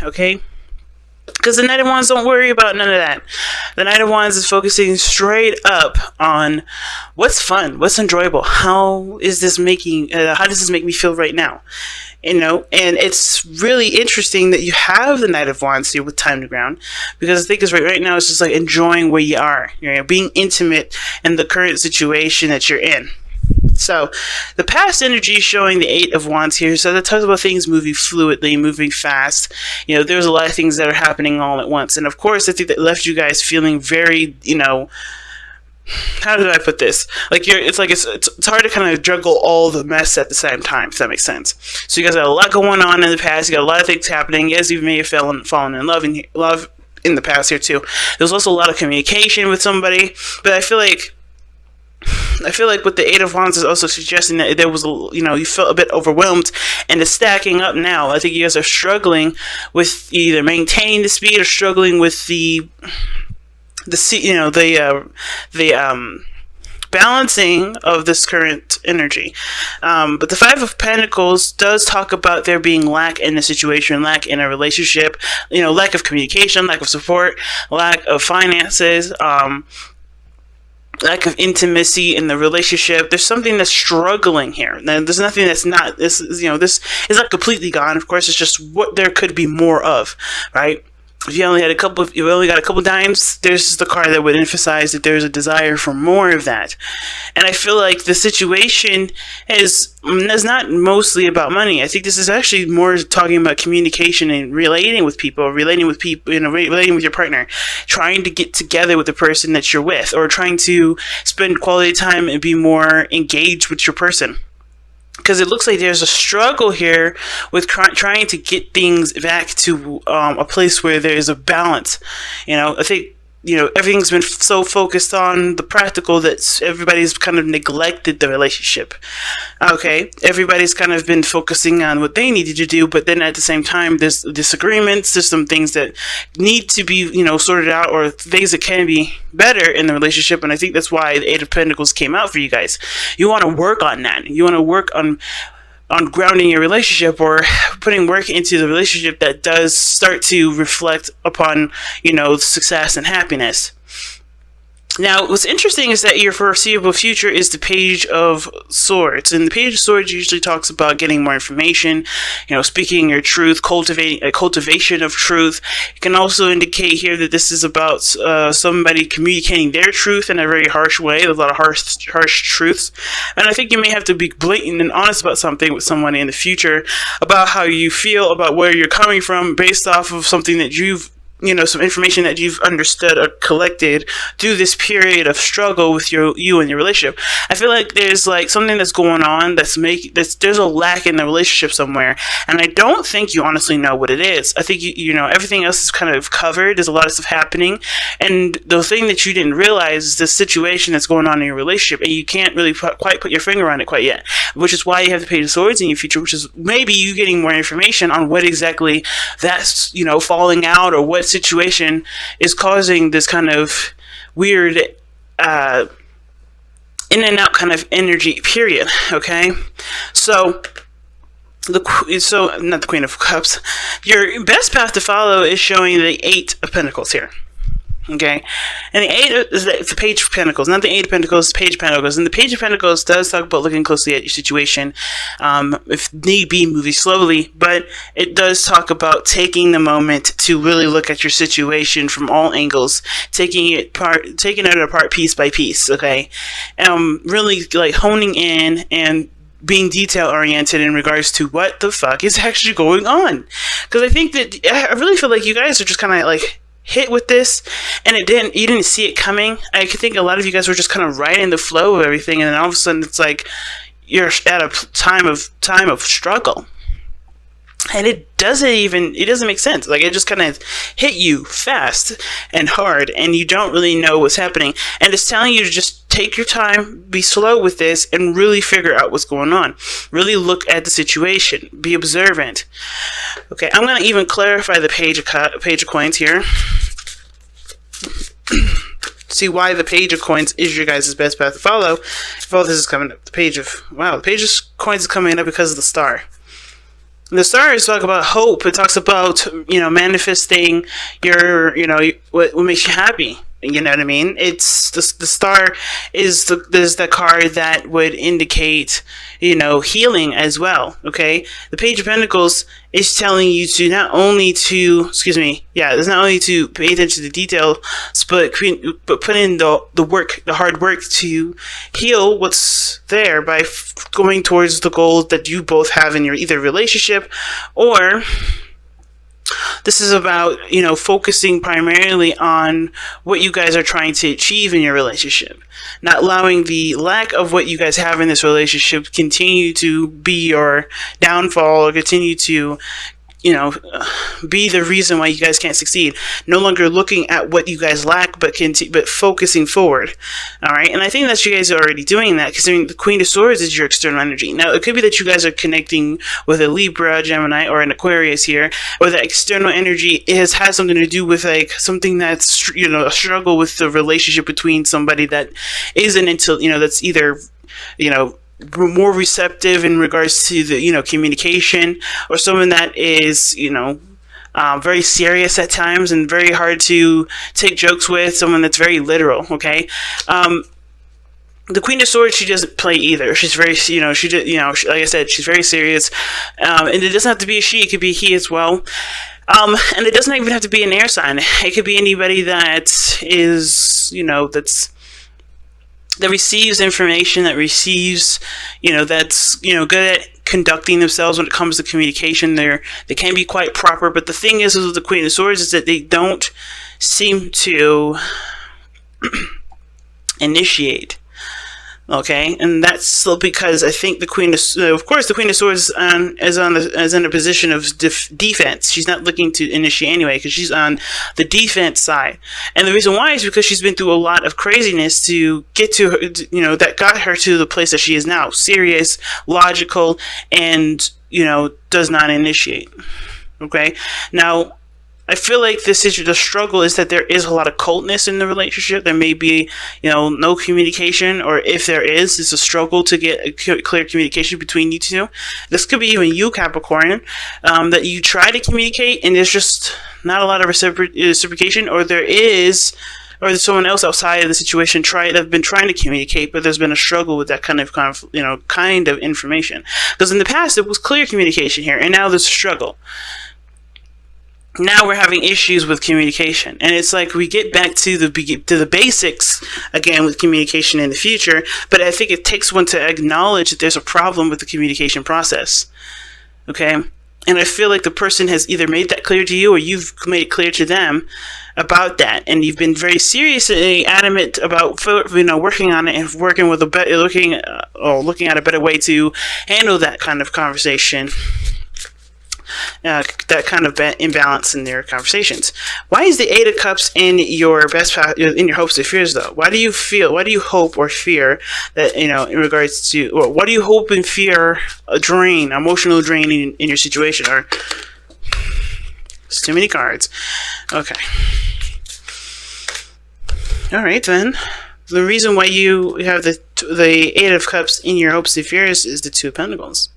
okay? Because the Knight of Wands don't worry about none of that. The Knight of Wands is focusing straight up on what's fun, what's enjoyable, how does this make me feel right now? You know, and it's really interesting that you have the Knight of Wands here with time to ground, because I think it's right now it's just like enjoying where you are, you know, being intimate in the current situation that you're in. So, the past energy is showing the Eight of Wands here, so that talks about things moving fluidly, moving fast. You know, there's a lot of things that are happening all at once. And of course, I think that left you guys feeling very, you know, how did I put this? Like, it's hard to kind of juggle all the mess at the same time, if that makes sense. So you guys got a lot going on in the past, you got a lot of things happening. Yes, you may have fallen in love in the past here too. There's also a lot of communication with somebody, but I feel like with the Eight of Wands is also suggesting that there was, you know, you felt a bit overwhelmed, and it's stacking up now. I think you guys are struggling with either maintaining the speed or struggling with the balancing of this current energy. But the Five of Pentacles does talk about there being lack in the situation, lack in a relationship, you know, lack of communication, lack of support, lack of finances, lack of intimacy in the relationship. There's something that's struggling here. Now, there's nothing that's not. This is not completely gone. Of course, it's just what there could be more of, right? If you only got a couple dimes, there's the card that would emphasize that there's a desire for more of that. And I feel like the situation is not mostly about money. I think this is actually more talking about communication and relating with people, you know, relating with your partner, trying to get together with the person that you're with, or trying to spend quality time and be more engaged with your person. Because it looks like there's a struggle here with trying to get things back to a place where there is a balance. You know, I think, you know, everything's been so focused on the practical that everybody's kind of neglected the relationship. Okay, everybody's kind of been focusing on what they needed to do, but then at the same time, there's disagreements, there's some things that need to be, you know, sorted out, or things that can be better in the relationship. And I think that's why the Eight of Pentacles came out for you guys. You want to work on that. You want to work on grounding your relationship, or putting work into the relationship that does start to reflect upon, you know, success and happiness. Now, what's interesting is that your foreseeable future is the Page of Swords, and the Page of Swords usually talks about getting more information, you know, speaking your truth, cultivating a cultivation of truth. It can also indicate here that this is about somebody communicating their truth in a very harsh way. There's a lot of harsh truths, and I think you may have to be blatant and honest about something with someone in the future, about how you feel, about where you're coming from, based off of something that some information that you've understood or collected through this period of struggle with you and your relationship. I feel like there's like something that's going on there's a lack in the relationship somewhere, and I don't think you honestly know what it is. I think you know everything else is kind of covered. There's a lot of stuff happening, and the thing that you didn't realize is the situation that's going on in your relationship, and you can't really quite put your finger on it quite yet, which is why you have the Page of Swords in your future, which is maybe you getting more information on what exactly that's, you know, falling out, or what situation is causing this kind of weird in and out kind of energy period. Okay, so not the Queen of Cups. Your best path to follow is showing the Eight of Pentacles here. Okay, and the Eight is the Page of Pentacles, not the Eight of Pentacles, the Page of Pentacles. And the Page of Pentacles does talk about looking closely at your situation, if need be, moving slowly, but it does talk about taking the moment to really look at your situation from all angles, taking it apart piece by piece. Okay, really like honing in and being detail oriented in regards to what the fuck is actually going on. Because I think that I really feel like you guys are just kind of like hit with this, and you didn't see it coming. I think a lot of you guys were just kind of riding the flow of everything, and then all of a sudden it's like you're at a time of struggle, and it doesn't make sense. Like, it just kind of hit you fast and hard, and you don't really know what's happening, and it's telling you to just take your time, be slow with this, and really figure out what's going on. Really look at the situation, be observant. Okay, I'm going to even clarify the Page of Coins here. See why the Page of Coins is your guys' best path to follow. If all this is coming up, the Page of Coins is coming up because of the Star. The stars talk about hope. It talks about, manifesting your, what makes you happy. You know what I mean? It's the star is the card that would indicate, healing as well. Okay, the Page of Pentacles is telling you to not only to, it's not only to pay attention to the details, but put in the work, the hard work to heal what's there by going towards the goals that you both have in your either relationship, or this is about, focusing primarily on what you guys are trying to achieve in your relationship, not allowing the lack of what you guys have in this relationship continue to be your downfall, or continue to, be the reason why you guys can't succeed. No longer looking at what you guys lack, but focusing forward. All right, and I think that you guys are already doing that, because the Queen of Swords is your external energy. Now, it could be that you guys are connecting with a Libra, Gemini, or an Aquarius here, or that external energy has something to do with like something that's, a struggle with the relationship between somebody that isn't until, that's either, more receptive in regards to the communication, or someone that is very serious at times and very hard to take jokes with, someone that's very literal. Okay, the Queen of Swords, she doesn't play either. She's very, like I said, she's very serious, and it doesn't have to be a she, it could be a he as well. And it doesn't even have to be an air sign. It could be anybody that is, that receives information, that receives, that's, good at conducting themselves when it comes to communication. They can be quite proper, but the thing is with the Queen of Swords is that they don't seem to initiate. Okay, and that's because I think the Queen of course, the Queen of Swords is in a position of defense. She's not looking to initiate anyway, because she's on the defense side, and the reason why is because she's been through a lot of craziness to get to her, that got her to the place that she is now, serious, logical, and does not initiate. Okay, now, I feel like the struggle is that there is a lot of coldness in the relationship. There may be, no communication, or if there is, it's a struggle to get a clear communication between you two. This could be even you, Capricorn, that you try to communicate and there's just not a lot of reciprocation, or there's someone else outside of the situation have been trying to communicate, but there's been a struggle with that kind of information. Because in the past, it was clear communication here, and now there's a struggle. Now we're having issues with communication, and it's like we get back to the basics again with communication in the future. But I think it takes one to acknowledge that there's a problem with the communication process. Okay, and I feel like the person has either made that clear to you, or you've made it clear to them about that, and you've been very seriously adamant about working on it and looking at a better way to handle that kind of conversation. That kind of imbalance in their conversations. Why is the Eight of Cups in your in your hopes and fears though? Why do you hope or fear that, in regards to, or what do you hope and fear emotional drain in your situation? Or it's too many cards. Okay. All right then. The reason why you have the Eight of Cups in your hopes and fears is the Two of Pentacles.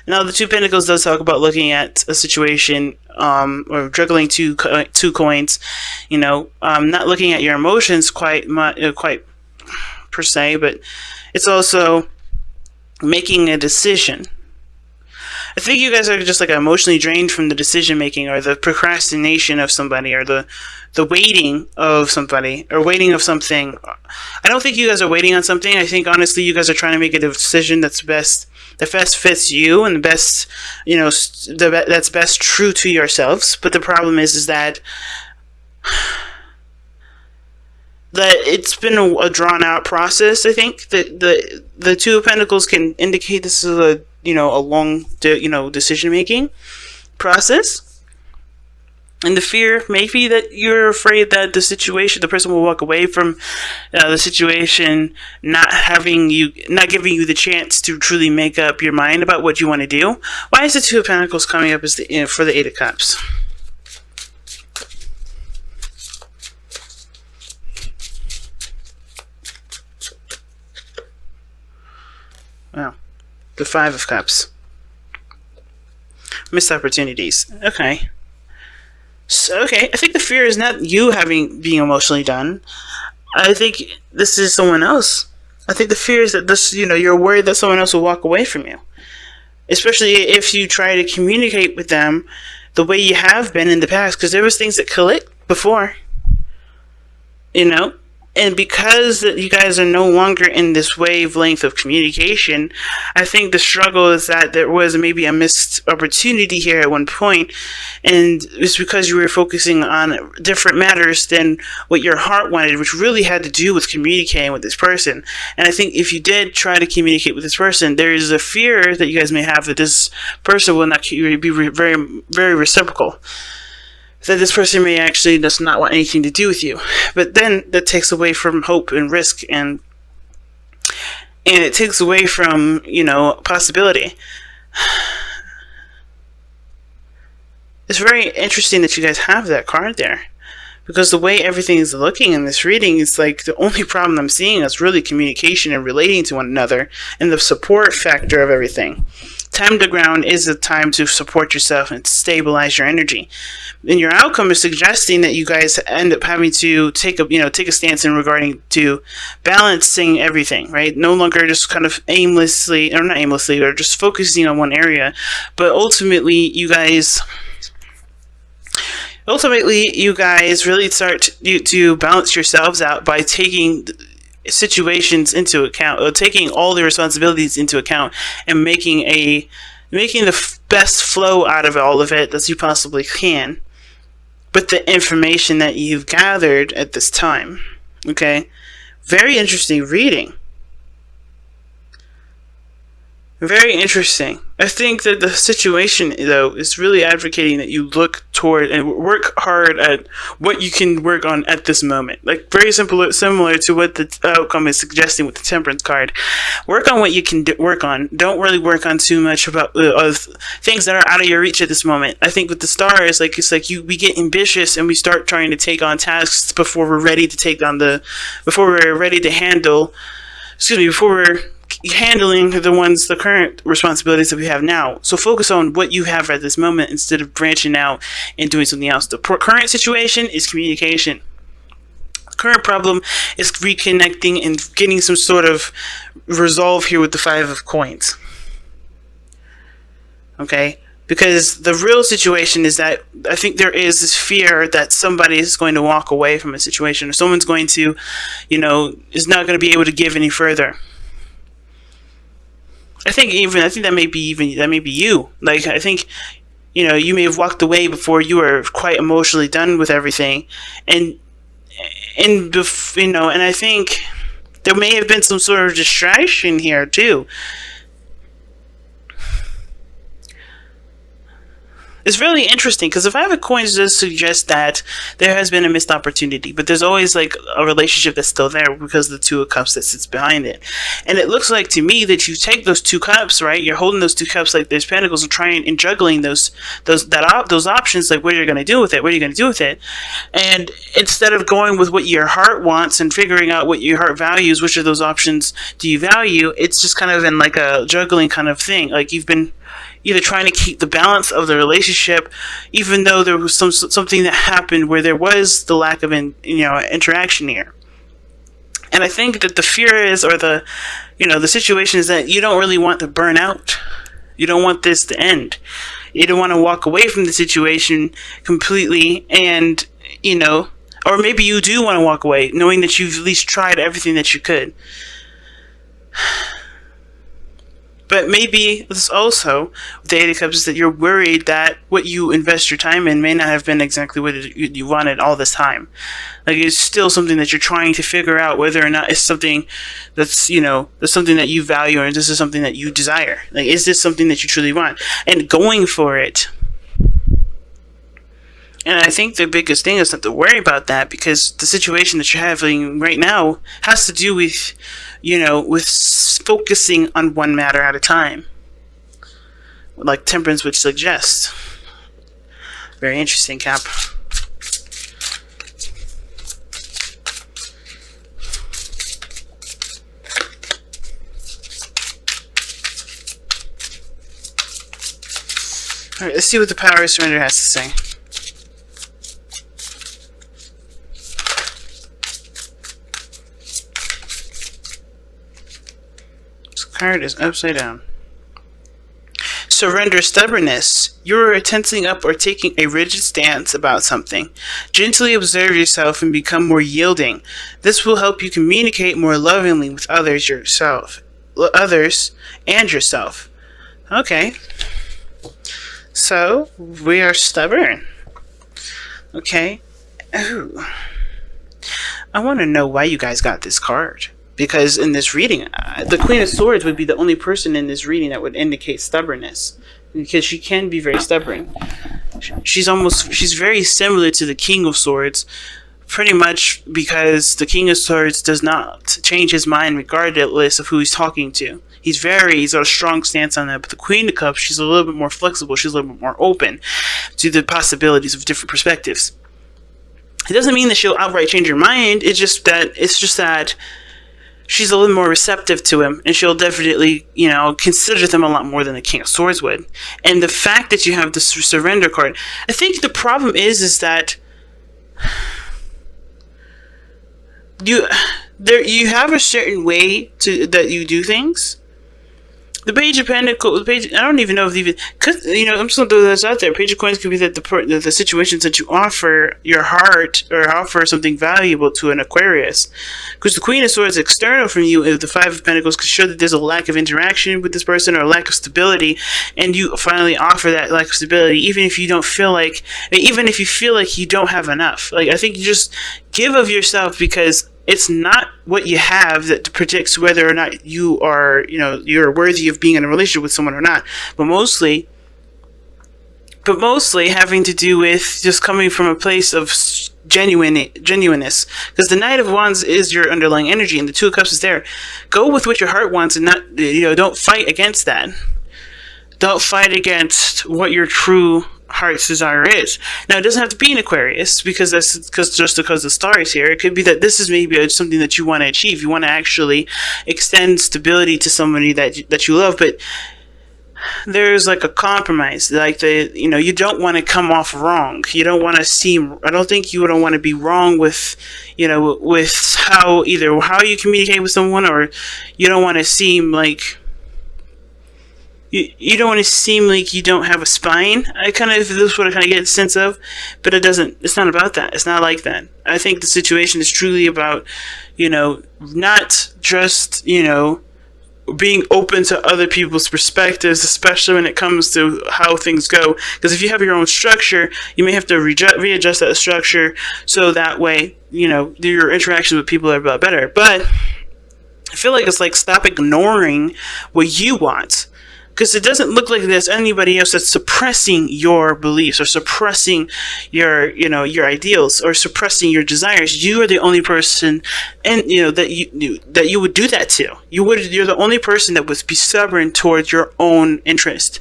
Now, the Two of Pentacles does talk about looking at a situation, or juggling two coins, not looking at your emotions quite per se, but it's also making a decision. I think you guys are just like emotionally drained from the decision making, or the procrastination of somebody, or the waiting of somebody, or waiting of something. I don't think you guys are waiting on something. I think honestly you guys are trying to make a decision that best fits you, and the best, that's best true to yourselves. But the problem is that it's been a drawn out process. I think that the Two of Pentacles can indicate this is a long decision making process. And the fear may be that you're afraid that the person will walk away from the situation, not giving you the chance to truly make up your mind about what you want to do. Why is the Two of Pentacles coming up as for the Eight of Cups? Wow. The Five of Cups. Missed opportunities. Okay. So, okay, I think the fear is not you being emotionally done. I think this is someone else. I think the fear is that you're worried that someone else will walk away from you. Especially if you try to communicate with them the way you have been in the past, because there was things that clicked before, you know? And because you guys are no longer in this wavelength of communication, I think the struggle is that there was maybe a missed opportunity here at one point, and it's because you were focusing on different matters than what your heart wanted, which really had to do with communicating with this person. And I think if you did try to communicate with this person, there is a fear that you guys may have that this person will not be very, very reciprocal. That this person may actually does not want anything to do with you. But then that takes away from hope and risk, and it takes away from, possibility. It's very interesting that you guys have that card there, because the way everything is looking in this reading is like the only problem I'm seeing is really communication and relating to one another and the support factor of everything. Time to ground is a time to support yourself and stabilize your energy. And your outcome is suggesting that you guys end up having to take a stance in regarding to balancing everything, right? No longer just kind of aimlessly, or not aimlessly, or just focusing on one area, but ultimately you guys really start to balance yourselves out by taking situations into account, or taking all the responsibilities into account, and making the best flow out of all of it as you possibly can, with the information that you've gathered at this time. Okay, very interesting reading. Very interesting. I think that the situation, though, is really advocating that you look toward and work hard at what you can work on at this moment. Like, very similar to what the outcome is suggesting with the Temperance card. Work on what you can work on. Don't really work on too much about things that are out of your reach at this moment. I think with the Star, it's like we get ambitious and we start trying to take on tasks before we're ready to handle. Before we're handling the current responsibilities that we have now. So focus on what you have at this moment instead of branching out and doing something else. The current situation is communication. The current problem is reconnecting and getting some sort of resolve here with the Five of Coins. Okay? Because the real situation is that I think there is this fear that somebody is going to walk away from a situation, or someone's going to, is not going to be able to give any further. I think that may be you. Like, I think, you may have walked away before you were quite emotionally done with everything, and I think there may have been some sort of distraction here too. It's really interesting because the Five of Coins does suggest that there has been a missed opportunity, but there's always like a relationship that's still there because of the Two of Cups that sits behind it. And it looks like to me that you take those two cups, right? You're holding those two cups like there's pentacles and trying and juggling those options, like what you're going to do with it, and instead of going with what your heart wants and figuring out what your heart values, which of those options do you value, it's just kind of in like a juggling kind of thing. Like you've been either trying to keep the balance of the relationship, even though there was something that happened where there was the lack of interaction here. And I think that the fear is, or the situation is that you don't really want to burn out. You don't want this to end. You don't want to walk away from the situation completely, and or maybe you do want to walk away, knowing that you've at least tried everything that you could. But maybe this also, with the Eight of Cups, is that you're worried that what you invest your time in may not have been exactly what you wanted all this time. Like, it's still something that you're trying to figure out whether or not it's something that's something that you value, or this is something that you desire. Like, is this something that you truly want? And going for it. And I think the biggest thing is not to worry about that, because the situation that you're having right now has to do with, with focusing on one matter at a time, like Temperance would suggest. Very interesting, Cap. Alright, let's see what the power of surrender has to say. This card is upside down. Surrender stubbornness. You're tensing up or taking a rigid stance about something. Gently observe yourself and become more yielding. This will help you communicate more lovingly with others and yourself. Okay. So, we are stubborn. Okay. Ooh. I want to know why you guys got this card. Because in this reading, the Queen of Swords would be the only person in this reading that would indicate stubbornness. Because she can be very stubborn. She's very similar to the King of Swords. Pretty much because the King of Swords does not change his mind regardless of who he's talking to. He's got a strong stance on that. But the Queen of Cups, she's a little bit more flexible. She's a little bit more open to the possibilities of different perspectives. It doesn't mean that she'll outright change her mind. It's just that she's a little more receptive to him, and she'll definitely, consider them a lot more than the King of Swords would. And the fact that you have the surrender card, I think the problem is that you have a certain way that you do things. The Page of Pentacles, I don't even know if I'm just going to throw this out there. Page of Coins could be that the situations that you offer your heart or offer something valuable to an Aquarius. Because the Queen of Swords external from you, if the Five of Pentacles could show that there's a lack of interaction with this person or a lack of stability, and you finally offer that lack of stability, even if you feel like you don't have enough. Like, I think you just give of yourself, because it's not what you have that predicts whether or not you are, you're worthy of being in a relationship with someone or not. But mostly having to do with just coming from a place of genuineness. Because the Knight of Wands is your underlying energy, and the Two of Cups is there. Go with what your heart wants, and not, don't fight against that. Don't fight against what your true heart's desire is. Now, it doesn't have to be an Aquarius, because the star is here. It could be that this is maybe something that you want to achieve. You want to actually extend stability to somebody that you love, but there's like a compromise. Like you don't want to come off wrong. You don't want to seem. I don't think you don't want to be wrong with how you communicate with someone, or you don't want to seem like. You don't want to seem like you don't have a spine. This is what I kind of get a sense of, but it's not about that. It's not like that. I think the situation is truly about, not just, being open to other people's perspectives, especially when it comes to how things go. Because if you have your own structure, you may have to readjust that structure so that way, your interactions with people are a lot better. But I feel like it's like, stop ignoring what you want. Because it doesn't look like there's anybody else that's suppressing your beliefs or suppressing your ideals or suppressing your desires. You are the only person, and that you would do that to. You're the only person that would be stubborn towards your own interest.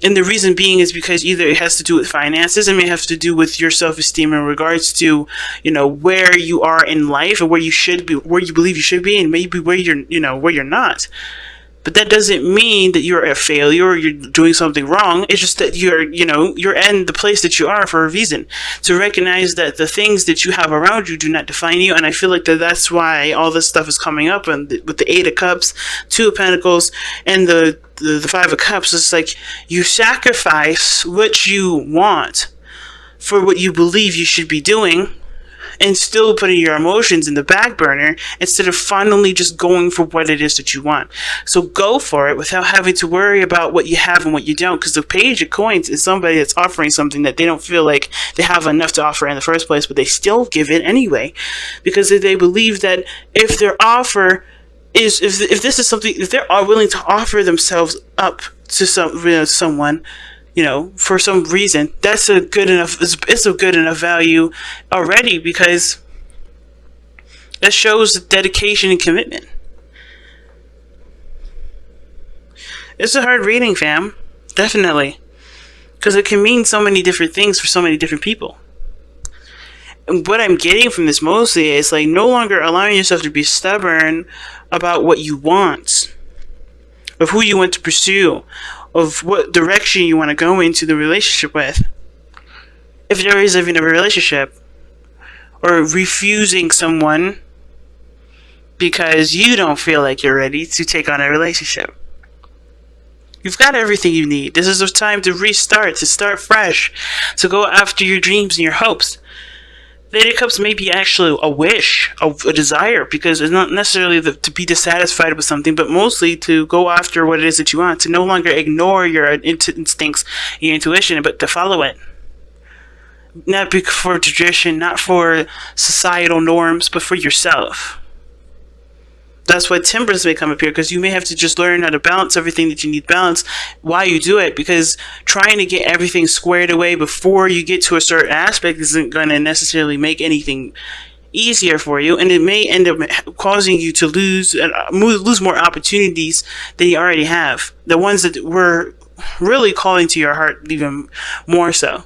And the reason being is because either it has to do with finances, it may have to do with your self-esteem in regards to, where you are in life, or where you should be, where you believe you should be, and maybe where you're not. But that doesn't mean that you're a failure or you're doing something wrong. It's just that you're in the place that you are for a reason. To recognize that the things that you have around you do not define you. And I feel like that's why all this stuff is coming up. And with the Eight of Cups, Two of Pentacles, and the Five of Cups, it's like you sacrifice what you want for what you believe you should be doing, and still putting your emotions in the back burner instead of finally just going for what it is that you want. So go for it without having to worry about what you have and what you don't, because the Page of Coins is somebody that's offering something that they don't feel like they have enough to offer in the first place, but they still give it anyway, because they believe that if their offer is, if this is something, if they are willing to offer themselves up to someone, for some reason, that's a good enough. It's a good enough value already, because that shows dedication and commitment. It's a hard reading, fam. Definitely, because it can mean so many different things for so many different people. And what I'm getting from this mostly is like no longer allowing yourself to be stubborn about what you want, of who you want to pursue, of what direction you want to go into the relationship with. If there is even a relationship, or refusing someone because you don't feel like you're ready to take on a relationship. You've got everything you need. This is the time to restart, to start fresh, to go after your dreams and your hopes. The Eight of Cups may be actually a wish, a desire, because it's not necessarily to be dissatisfied with something, but mostly to go after what it is that you want, to no longer ignore your instincts, your intuition, but to follow it. Not for tradition, not for societal norms, but for yourself. That's why Temperance may come up here, because you may have to just learn how to balance everything that you need balanced while you do it, because trying to get everything squared away before you get to a certain aspect isn't going to necessarily make anything easier for you, and it may end up causing you to lose more opportunities than you already have. The ones that were really calling to your heart even more so.